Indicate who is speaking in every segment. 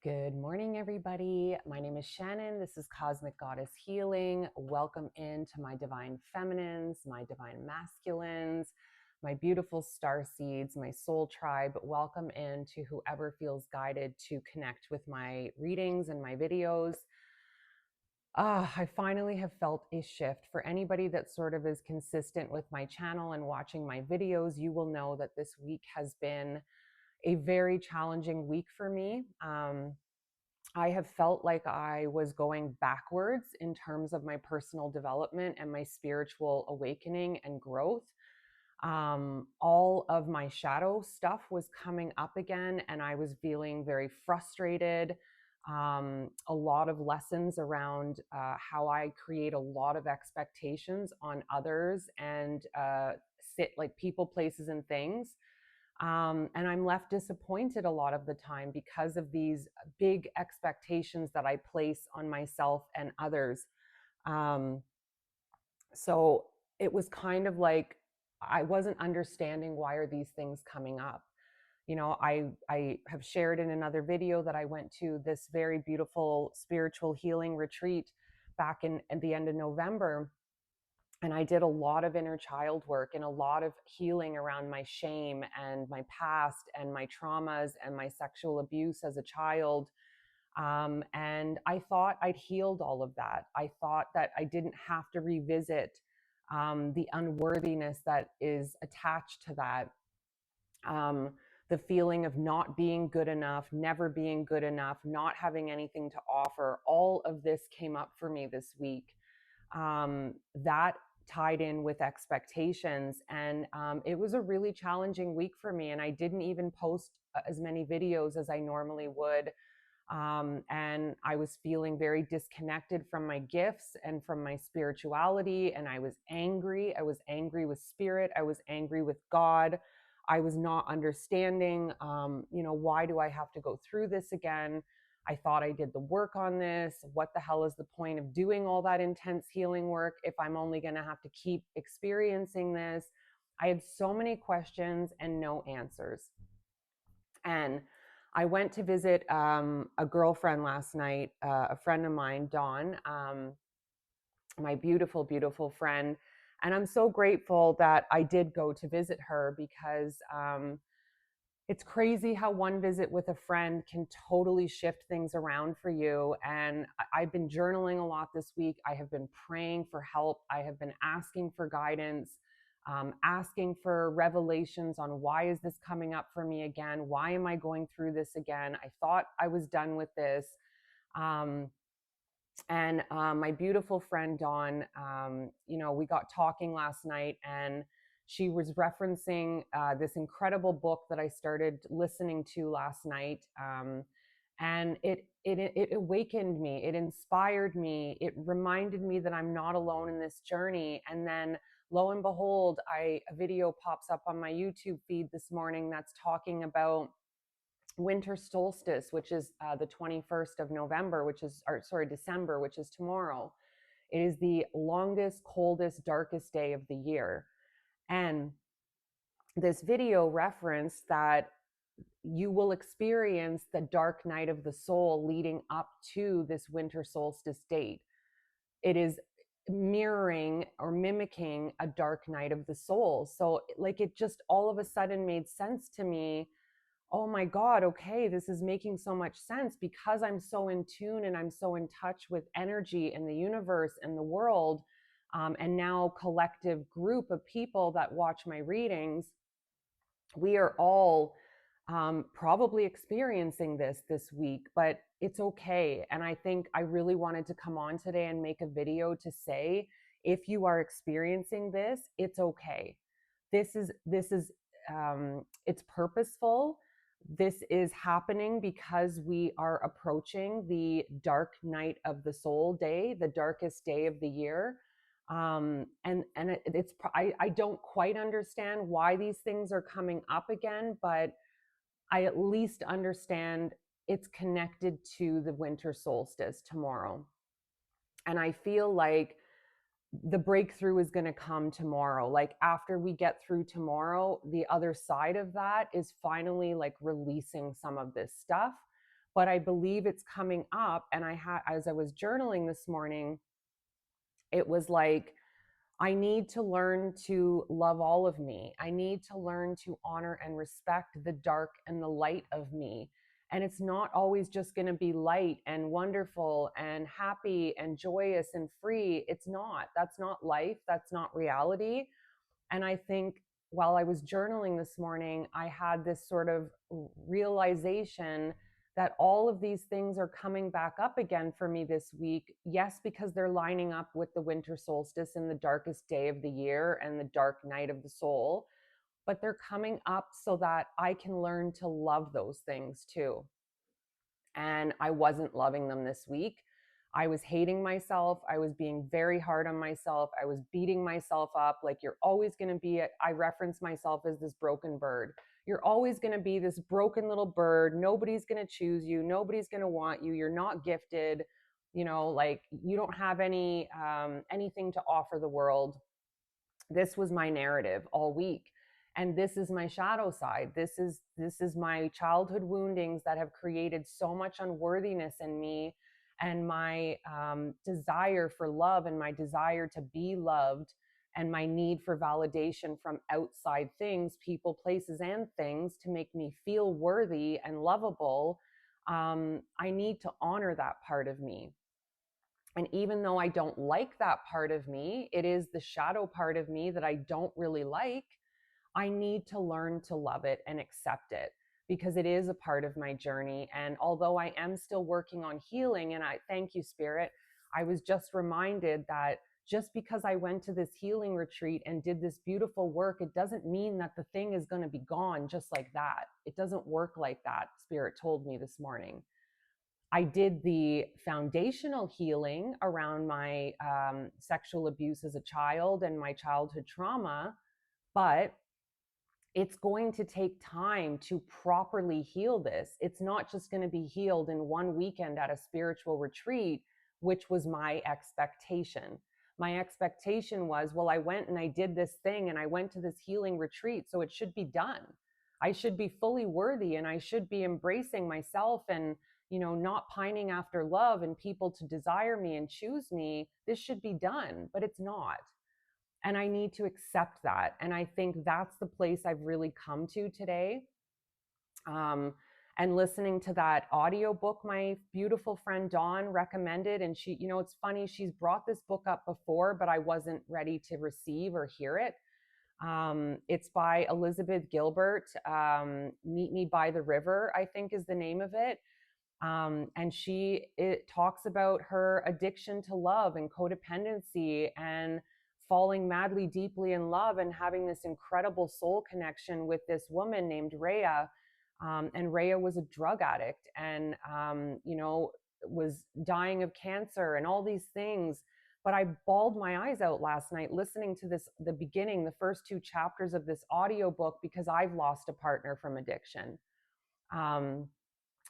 Speaker 1: Good morning, everybody. My name is Shannon. This is Cosmic Goddess Healing. Welcome into my divine feminines, my divine masculines, my beautiful star seeds, my soul tribe. Welcome into whoever feels guided to connect with my readings and my videos. I finally have felt a shift. For anybody that sort of is consistent with my channel and watching my videos, you will know that this week has been a very challenging week for me. I have felt like I was going backwards in terms of my personal development and my spiritual awakening and growth. All of my shadow stuff was coming up again, and I was feeling very frustrated. A lot of lessons around how I create a lot of expectations on others and sit like people, places, and things. And I'm left disappointed a lot of the time because of these big expectations that I place on myself and others. Um, so it was kind of like I wasn't understanding, why are these things coming up. I have shared in another video that I went to this very beautiful spiritual healing retreat back in at the end of November, and I did a lot of inner child work and a lot of healing around my shame and my past and my traumas and my sexual abuse as a child. And I thought I'd healed all of that. I thought that I didn't have to revisit the unworthiness that is attached to that. Um, the feeling of not being good enough, never being good enough, not having anything to offer. All of this came up for me this week. That tied in with expectations. And it was a really challenging week for me. And I didn't even post as many videos as I normally would. And I was feeling very disconnected from my gifts and from my spirituality. And I was angry. I was angry with spirit. I was angry with God. I was not understanding, why do I have to go through this again? I thought I did the work on this. What the hell is the point of doing all that intense healing work if I'm only going to have to keep experiencing this? I had so many questions and no answers. And I went to visit a girlfriend last night, a friend of mine, Dawn, my beautiful, beautiful friend. And I'm so grateful that I did go to visit her because it's crazy how one visit with a friend can totally shift things around for you. And I've been journaling a lot this week. I have been praying for help. I have been asking for guidance, asking for revelations on, why is this coming up for me again? Why am I going through this again? I thought I was done with this. And my beautiful friend Dawn, we got talking last night, and she was referencing this incredible book that I started listening to last night, and it awakened me, it inspired me, it reminded me that I'm not alone in this journey. And then, lo and behold, a video pops up on my YouTube feed this morning that's talking about winter solstice, which is the 21st of November, December, which is tomorrow. It is the longest, coldest, darkest day of the year. And this video referenced that you will experience the dark night of the soul leading up to this winter solstice date. It is mirroring or mimicking a dark night of the soul. So like, it just all of a sudden made sense to me. Oh my God, okay, this is making so much sense because I'm so in tune and I'm so in touch with energy in the universe and the world, and now collective group of people that watch my readings. We are all probably experiencing this week, but it's okay. And I think I really wanted to come on today and make a video to say, if you are experiencing this, it's okay. This is it's purposeful. This is happening because we are approaching the dark night of the soul day, the darkest day of the year. I don't quite understand why these things are coming up again, but I at least understand it's connected to the winter solstice tomorrow. And I feel like the breakthrough is going to come tomorrow. Like, after we get through tomorrow, the other side of that is finally like releasing some of this stuff. but I believe it's coming up. And as I was journaling this morning, it was like, I need to learn to love all of me. I need to learn to honor and respect the dark and the light of me. And it's not always just going to be light and wonderful and happy and joyous and free. It's not. That's not life. That's not reality. And I think while I was journaling this morning, I had this sort of realization that all of these things are coming back up again for me this week. Yes, because they're lining up with the winter solstice and the darkest day of the year and the dark night of the soul, but they're coming up so that I can learn to love those things too. And I wasn't loving them this week. I was hating myself. I was being very hard on myself. I was beating myself up. Like, you're always going to be, I reference myself as this broken bird. You're always going to be this broken little bird. Nobody's going to choose you. Nobody's going to want you. You're not gifted. You know, like, you don't have anything to offer the world. This was my narrative all week. And this is my shadow side. This is my childhood woundings that have created so much unworthiness in me, and my desire for love and my desire to be loved, and my need for validation from outside things, people, places, and things to make me feel worthy and lovable. I need to honor that part of me. And even though I don't like that part of me, it is the shadow part of me that I don't really like. I need to learn to love it and accept it, because it is a part of my journey. And although I am still working on healing, and I thank you, Spirit, I was just reminded that just because I went to this healing retreat and did this beautiful work, it doesn't mean that the thing is going to be gone just like that. It doesn't work like that, Spirit told me this morning. I did the foundational healing around my sexual abuse as a child and my childhood trauma, but it's going to take time to properly heal this. It's not just going to be healed in one weekend at a spiritual retreat, which was my expectation. My expectation was, well, I went and I did this thing and I went to this healing retreat, so it should be done. I should be fully worthy and I should be embracing myself and, not pining after love and people to desire me and choose me. This should be done, but it's not. And I need to accept that. And I think that's the place I've really come to today. And listening to that audiobook my beautiful friend Dawn recommended. And she, it's funny, she's brought this book up before, but I wasn't ready to receive or hear it. It's by Elizabeth Gilbert. Meet Me by the River, I think, is the name of it. And it talks about her addiction to love and codependency and falling madly deeply in love and having this incredible soul connection with this woman named Rhea. And Rhea was a drug addict and, was dying of cancer and all these things. But I bawled my eyes out last night listening to the first two chapters of this audiobook, because I've lost a partner from addiction.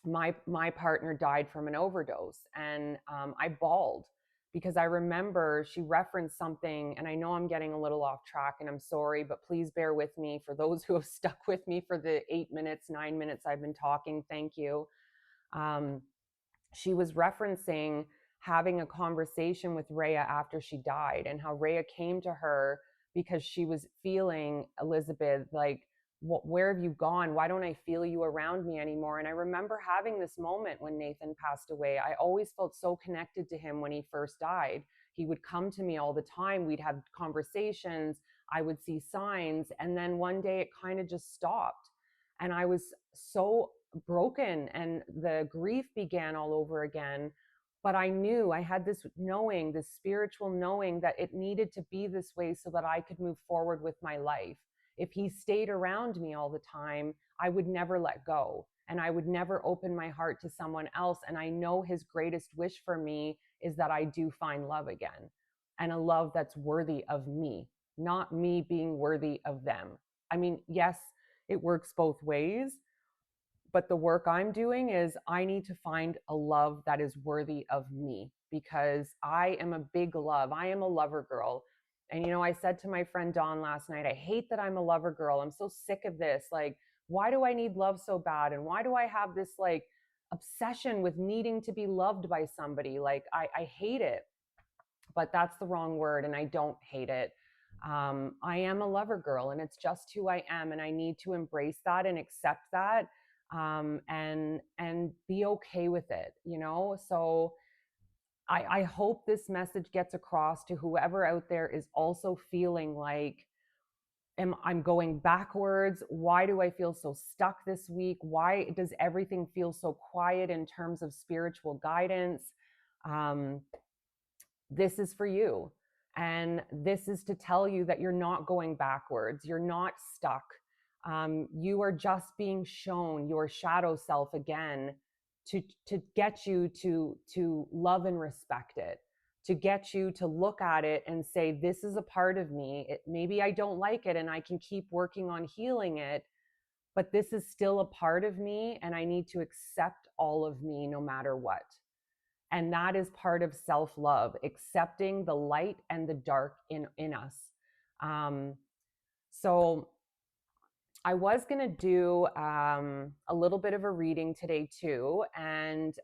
Speaker 1: My partner died from an overdose, and I bawled because I remember she referenced something, and I know I'm getting a little off track and I'm sorry, but please bear with me. For those who have stuck with me for the 9 minutes I've been talking, thank you. She was referencing having a conversation with Rhea after she died, and how Rhea came to her because she was feeling, Elizabeth, like, where have you gone? Why don't I feel you around me anymore? And I remember having this moment when Nathan passed away. I always felt so connected to him when he first died. He would come to me all the time. We'd have conversations. I would see signs. And then one day it kind of just stopped. And I was so broken, and the grief began all over again. But I knew, I had this knowing, this spiritual knowing, that it needed to be this way so that I could move forward with my life. If he stayed around me all the time, I would never let go, and I would never open my heart to someone else. And I know his greatest wish for me is that I do find love again, and a love that's worthy of me, not me being worthy of them. I mean, yes, it works both ways, but the work I'm doing is I need to find a love that is worthy of me, because I am a big love. I am a lover girl. And, I said to my friend Dawn last night, I hate that I'm a lover girl. I'm so sick of this. Like, why do I need love so bad? And why do I have this, like, obsession with needing to be loved by somebody. Like I hate it, but that's the wrong word, and I don't hate it. I am a lover girl, and it's just who I am, and I need to embrace that and accept that, and be okay with it, you know. So I hope this message gets across to whoever out there is also feeling like, I'm going backwards. Why do I feel so stuck this week? Why does everything feel so quiet in terms of spiritual guidance? Um, this is for you. And this is to tell you that you're not going backwards. You're not stuck. You are just being shown your shadow self again to get you to love and respect it, to get you to look at it and say, this is a part of me. Maybe I don't like it and I can keep working on healing it, but this is still a part of me and I need to accept all of me no matter what. And that is part of self-love, accepting the light and the dark in us. So I was going to do a little bit of a reading today too. And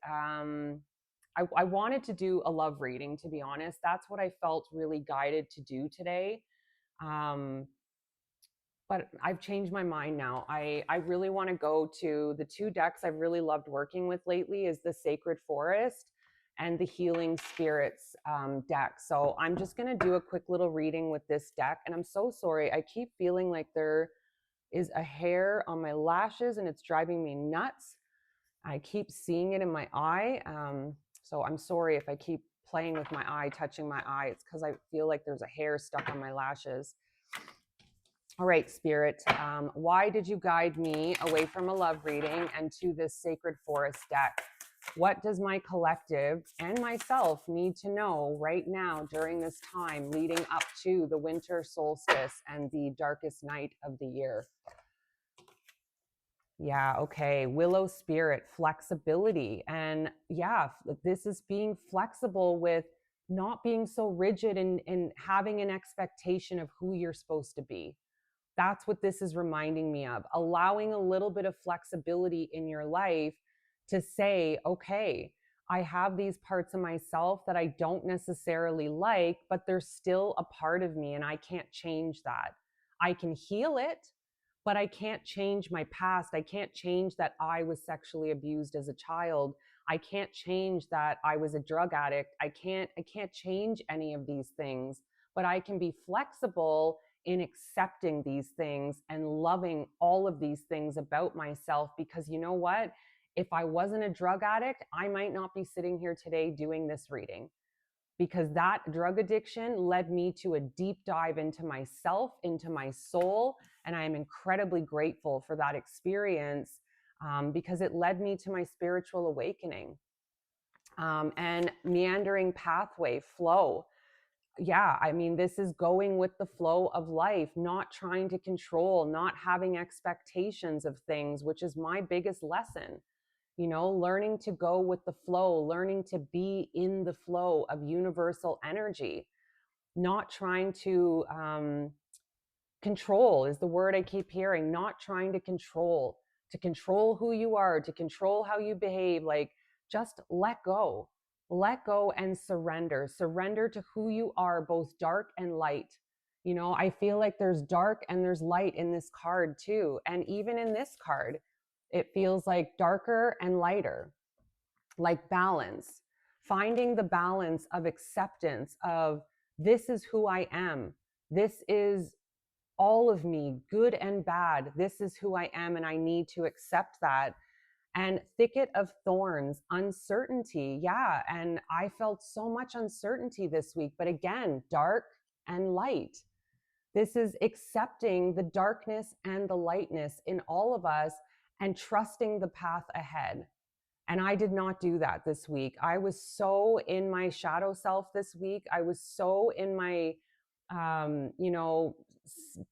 Speaker 1: I wanted to do a love reading, to be honest. That's what I felt really guided to do today. But I've changed my mind now. I really want to go to the two decks I've really loved working with lately is the Sacred Forest and the Healing Spirits deck. So I'm just going to do a quick little reading with this deck. And I'm so sorry. I keep feeling like there is a hair on my lashes and it's driving me nuts. I keep seeing it in my eye. So I'm sorry if I keep playing with my eye, touching my eye. It's because I feel like there's a hair stuck on my lashes. All right, Spirit, why did you guide me away from a love reading and to this Sacred Forest deck? What does my collective and myself need to know right now during this time leading up to the winter solstice and the darkest night of the year? Yeah, okay. Willow Spirit, flexibility. And yeah, this is being flexible with not being so rigid and having an expectation of who you're supposed to be. That's what this is reminding me of. Allowing a little bit of flexibility in your life to say, okay, I have these parts of myself that I don't necessarily like, but they're still a part of me and I can't change that. I can heal it, but I can't change my past. I can't change that I was sexually abused as a child. I can't change that I was a drug addict. I can't change any of these things, but I can be flexible in accepting these things and loving all of these things about myself, because you know what? If I wasn't a drug addict, I might not be sitting here today doing this reading, because that drug addiction led me to a deep dive into myself, into my soul. And I am incredibly grateful for that experience, because it led me to my spiritual awakening, and meandering pathway flow. Yeah, I mean, this is going with the flow of life, not trying to control, not having expectations of things, which is my biggest lesson. You know, learning to go with the flow, learning to be in the flow of universal energy, not trying to control is the word I keep hearing, not trying to control who you are, to control how you behave. Like, just let go and surrender to who you are, both dark and light. You know, I feel like there's dark and there's light in this card too. And even in this card, it feels like darker and lighter, like balance, finding the balance of acceptance of, this is who I am. This is all of me, good and bad. This is who I am, and I need to accept that. And thicket of thorns, uncertainty. Yeah. And I felt so much uncertainty this week, but again, dark and light. This is accepting the darkness and the lightness in all of us and trusting the path ahead. And I did not do that this week. I was so in my shadow self this week. I was so in my, you know,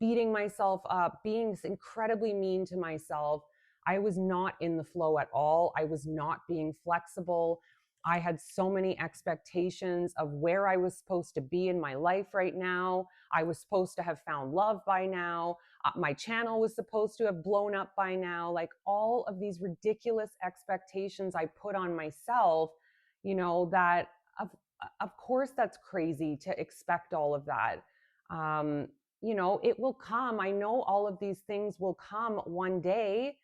Speaker 1: beating myself up, being incredibly mean to myself. I was not in the flow at all. I was not being flexible. I had so many expectations of where I was supposed to be in my life right now. I was supposed to have found love by now. My channel was supposed to have blown up by now. Like all of these ridiculous expectations I put on myself, that of course that's crazy to expect all of that. Um, it will come. I know all of these things will come one day,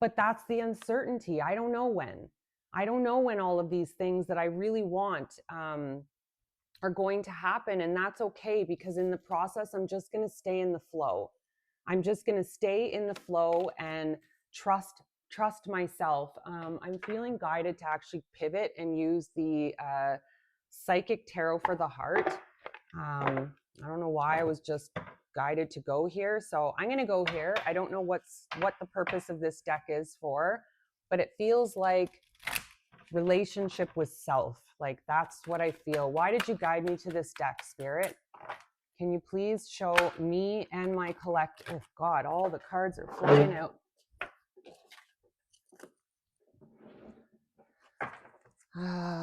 Speaker 1: but that's the uncertainty. I don't know when. I don't know when all of these things that I really want are going to happen. And that's okay, because in the process, I'm just going to stay in the flow. I'm just going to stay in the flow and trust myself. I'm feeling guided to actually pivot and use the psychic tarot for the heart. I don't know why I was just guided to go here. So I'm going to go here. I don't know what the purpose of this deck is for, but it feels like relationship with self. Like that's what I feel. Why did you guide me to this deck, Spirit? Can you please show me and my oh God, all the cards are flying out.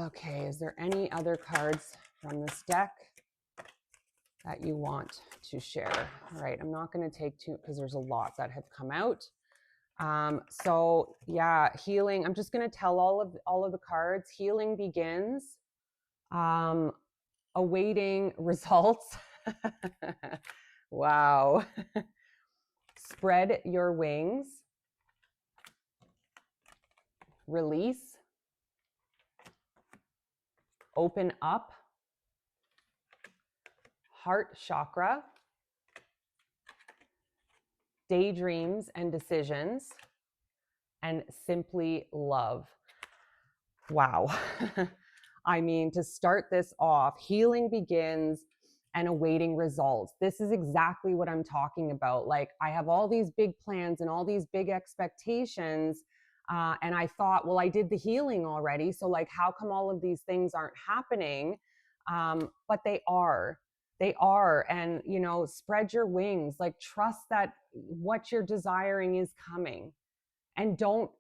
Speaker 1: Okay, is there any other cards from this deck that you want to share? All right, I'm not going to take two because there's a lot that have come out. So yeah, healing. I'm just going to tell all of the cards. Healing begins. Awaiting results. Wow. Spread your wings. Release. Open up. Heart chakra. Daydreams and decisions. And simply love. Wow. I mean, to start this off, healing begins and awaiting results. This is exactly what I'm talking about. Like, I have all these big plans and all these big expectations. And I thought, well, I did the healing already. So, like, how come all of these things aren't happening? But they are. They are. And, spread your wings. Like, trust that what you're desiring is coming. And don't,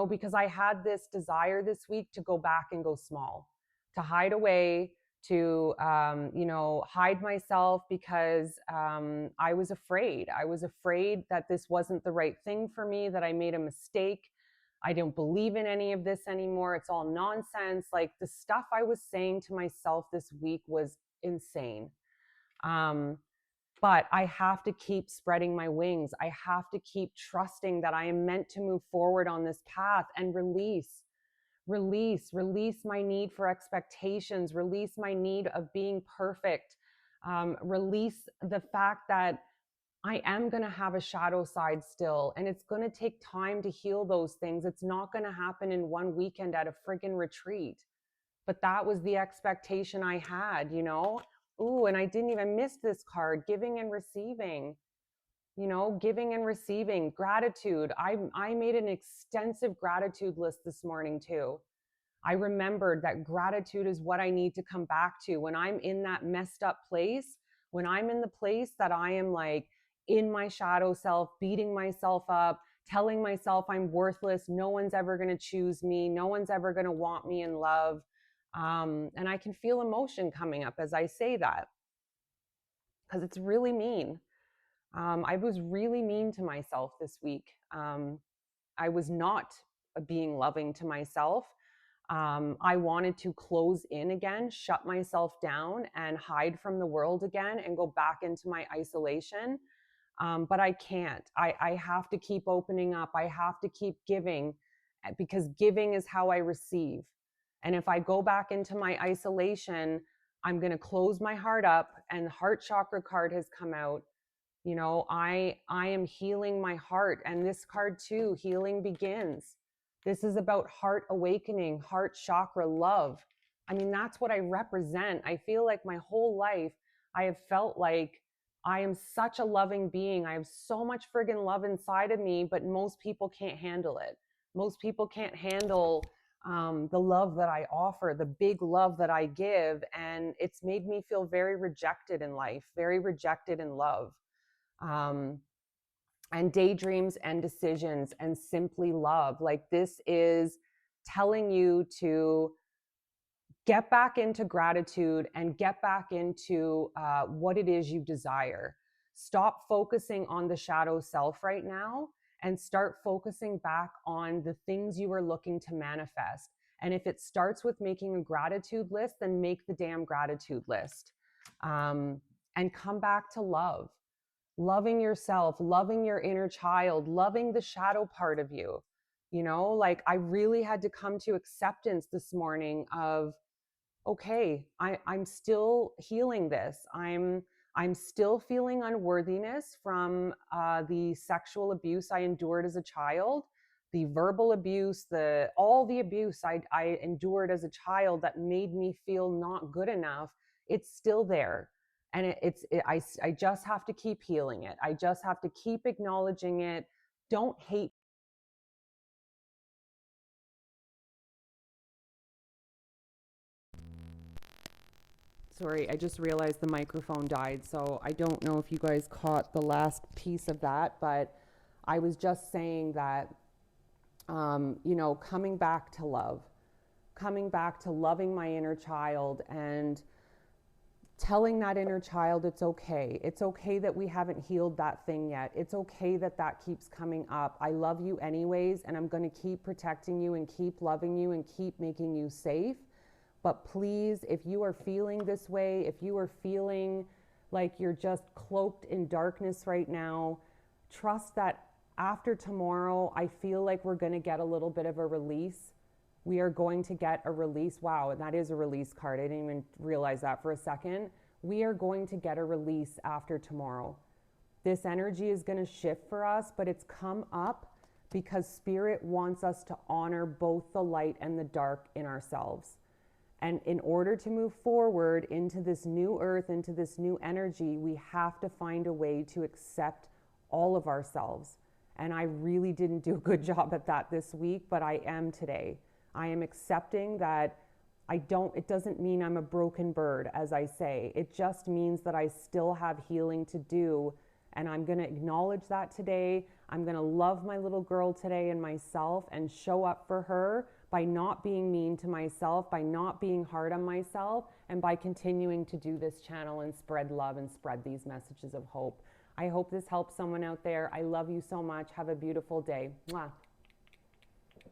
Speaker 1: because I had this desire this week to go back and go small, to hide away, to, hide myself because I was afraid. I was afraid that this wasn't the right thing for me, that I made a mistake. I don't believe in any of this anymore. It's all nonsense. Like the stuff I was saying to myself this week was insane. But I have to keep spreading my wings. I have to keep trusting that I am meant to move forward on this path and release my need for expectations, release my need of being perfect, release the fact that I am going to have a shadow side still, and it's going to take time to heal those things. It's not going to happen in one weekend at a friggin' retreat. But that was the expectation I had, Ooh, and I didn't even miss this card, giving and receiving. Giving and receiving, gratitude. I made an extensive gratitude list this morning too. I remembered that gratitude is what I need to come back to when I'm in that messed up place, when I'm in the place that I am like in my shadow self, beating myself up, telling myself I'm worthless. No one's ever going to choose me. No one's ever going to want me in love. And I can feel emotion coming up as I say that, because it's really mean. I was really mean to myself this week. I was not being loving to myself. I wanted to close in again, shut myself down and hide from the world again and go back into my isolation. But I can't. I have to keep opening up. I have to keep giving, because giving is how I receive. And if I go back into my isolation, I'm going to close my heart up. And the heart chakra card has come out. I am healing my heart. And this card too, healing begins. This is about heart awakening, heart chakra, love. I mean, that's what I represent. I feel like my whole life, I have felt like I am such a loving being. I have so much friggin' love inside of me, but most people can't handle it. Most people can't handle the love that I offer, the big love that I give. And it's made me feel very rejected in life, very rejected in love. And daydreams and decisions and simply love. Like this is telling you to get back into gratitude and get back into what it is you desire. Stop focusing on the shadow self right now and start focusing back on the things you are looking to manifest. And if it starts with making a gratitude list, then make the damn gratitude list. And come back to love, loving yourself, loving your inner child, loving the shadow part of you. You know, like I really had to come to acceptance this morning of, okay, I'm still healing this. I'm still feeling unworthiness from the sexual abuse I endured as a child, the verbal abuse, all the abuse I endured as a child that made me feel not good enough. It's still there, and I just have to keep healing it. I just have to keep acknowledging it. Don't hate. Sorry, I just realized the microphone died, so I don't know if you guys caught the last piece of that, but I was just saying that, coming back to love, coming back to loving my inner child and telling that inner child it's okay. It's okay that we haven't healed that thing yet. It's okay that that keeps coming up. I love you anyways, and I'm going to keep protecting you and keep loving you and keep making you safe. But please, if you are feeling this way, if you are feeling like you're just cloaked in darkness right now, trust that after tomorrow, I feel like we're going to get a little bit of a release. We are going to get a release. Wow, that is a release card. I didn't even realize that for a second. We are going to get a release after tomorrow. This energy is going to shift for us, but it's come up because Spirit wants us to honor both the light and the dark in ourselves. And in order to move forward into this new earth, into this new energy, we have to find a way to accept all of ourselves. And I really didn't do a good job at that this week, but I am today. I am accepting that it doesn't mean I'm a broken bird, as I say. It just means that I still have healing to do. And I'm going to acknowledge that today. I'm going to love my little girl today and myself and show up for her by not being mean to myself, by not being hard on myself, and by continuing to do this channel and spread love and spread these messages of hope. I hope this helps someone out there. I love you so much. Have a beautiful day. Mwah.